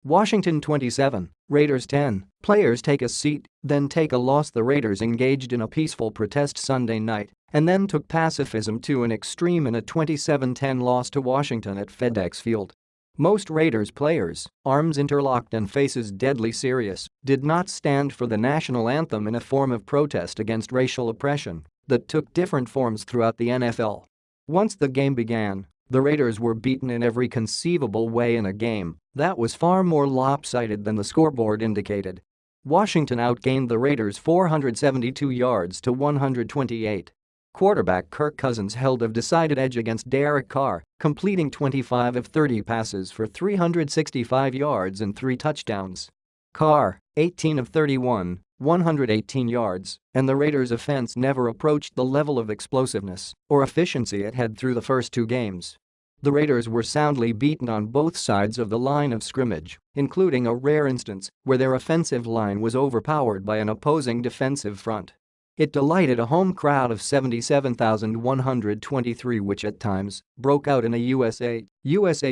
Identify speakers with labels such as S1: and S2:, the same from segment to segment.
S1: Washington 27, Raiders 10. Players take a seat, then take a loss. The Raiders engaged in a peaceful protest Sunday night and then took pacifism to an extreme in a 27-10 loss to Washington at FedEx Field. Most Raiders players, arms interlocked and faces deadly serious, did not stand for the national anthem in a form of protest against racial oppression that took different forms throughout the NFL. Once the game began, the Raiders were beaten in every conceivable way in a game that was far more lopsided than the scoreboard indicated. Washington outgained the Raiders 472 yards to 128. Quarterback Kirk Cousins held a decided edge against Derek Carr, completing 25 of 30 passes for 365 yards and 3 touchdowns. Carr, 18 of 31, 118 yards, and the Raiders' offense never approached the level of explosiveness or efficiency it had through the first 2 games. The Raiders were soundly beaten on both sides of the line of scrimmage, including a rare instance where their offensive line was overpowered by an opposing defensive front. It delighted a home crowd of 77,123, which at times broke out in a USA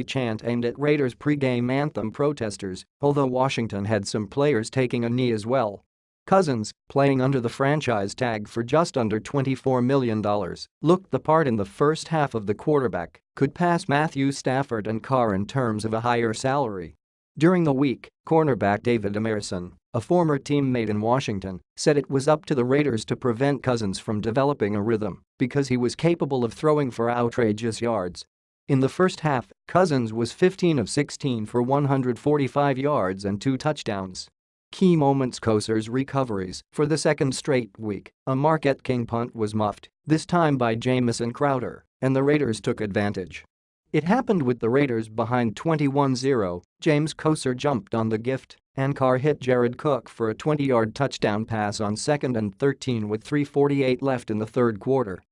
S1: chant aimed at Raiders pre-game anthem protesters, although Washington had some players taking a knee as well. Cousins, playing under the franchise tag for just under $24 million, looked the part in the first half of the quarterback could pass Matthew Stafford and Carr in terms of a higher salary. During the week, cornerback David Emerson, a former teammate in Washington, said it was up to the Raiders to prevent Cousins from developing a rhythm because he was capable of throwing for outrageous yards. In the first half, Cousins was 15 of 16 for 145 yards and 2 touchdowns. Key moments: Kosar's recoveries. For the second straight week, a Marquette King punt was muffed, this time by Jamison Crowder, and the Raiders took advantage. It happened with the Raiders behind 21-0, James Kosar jumped on the gift, and Carr hit Jared Cook for a 20-yard touchdown pass on 2nd and 13 with 3:48 left in the third quarter.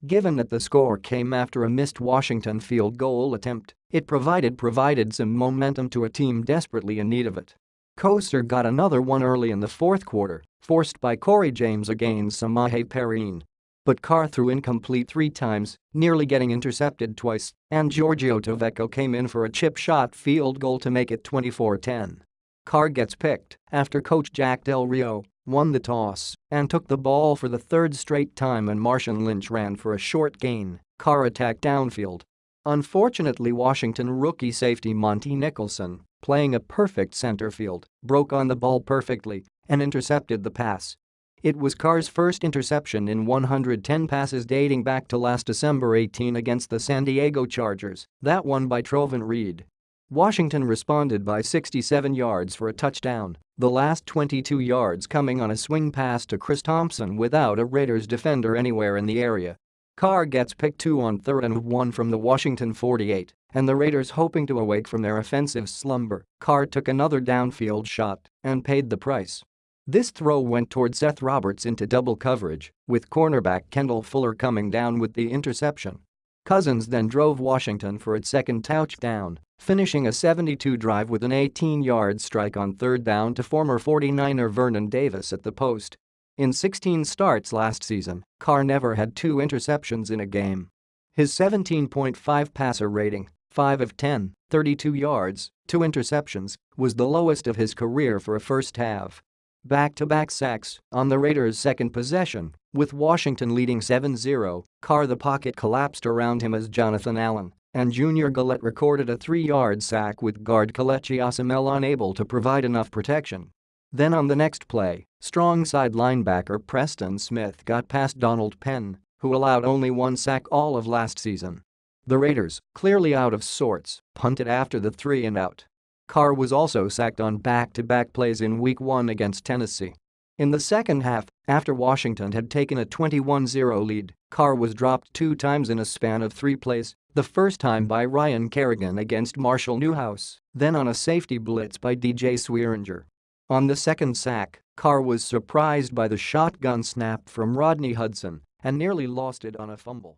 S1: Given that the score came after a missed Washington field goal attempt, it provided some momentum to a team desperately in need of it. Kosar got another one early in the fourth quarter, forced by Corey James against Samaje Perine. But Carr threw incomplete 3 times, nearly getting intercepted twice, and Giorgio Tavecchio came in for a chip shot field goal to make it 24-10. Carr gets picked after coach Jack Del Rio won the toss and took the ball for the 3rd straight time, and Marshawn Lynch ran for a short gain. Carr attacked downfield. Unfortunately, Washington rookie safety Monty Nicholson, playing a perfect center field, broke on the ball perfectly and intercepted the pass. It was Carr's first interception in 110 passes dating back to last December 18 against the San Diego Chargers, that one by Trovin Reed. Washington responded by 67 yards for a touchdown, the last 22 yards coming on a swing pass to Chris Thompson without a Raiders defender anywhere in the area. Carr gets picked 2 on 3rd and 1 from the Washington 48, and the Raiders, hoping to awake from their offensive slumber, Carr took another downfield shot and paid the price. This throw went toward Seth Roberts into double coverage, with cornerback Kendall Fuller coming down with the interception. Cousins then drove Washington for its 2nd touchdown, finishing a 72 drive with an 18-yard strike on 3rd down to former 49er Vernon Davis at the post. In 16 starts last season, Carr never had 2 interceptions in a game. His 17.5 passer rating, 5 of 10, 32 yards, 2 interceptions, was the lowest of his career for a first half. Back-to-back sacks on the Raiders' 2nd possession, with Washington leading 7-0, Carr the pocket collapsed around him as Jonathan Allen and Junior Galette recorded a 3-yard sack with guard Kelechi Osemele unable to provide enough protection. Then on the next play, strong side linebacker Preston Smith got past Donald Penn, who allowed only 1 sack all of last season. The Raiders, clearly out of sorts, punted after the 3-and-out. Carr was also sacked on back-to-back plays in Week 1 against Tennessee. In the second half, after Washington had taken a 21-0 lead, Carr was dropped 2 times in a span of 3 plays, the first time by Ryan Kerrigan against Marshall Newhouse, then on a safety blitz by DJ Swearinger. On the 2nd sack, Carr was surprised by the shotgun snap from Rodney Hudson and nearly lost it on a fumble.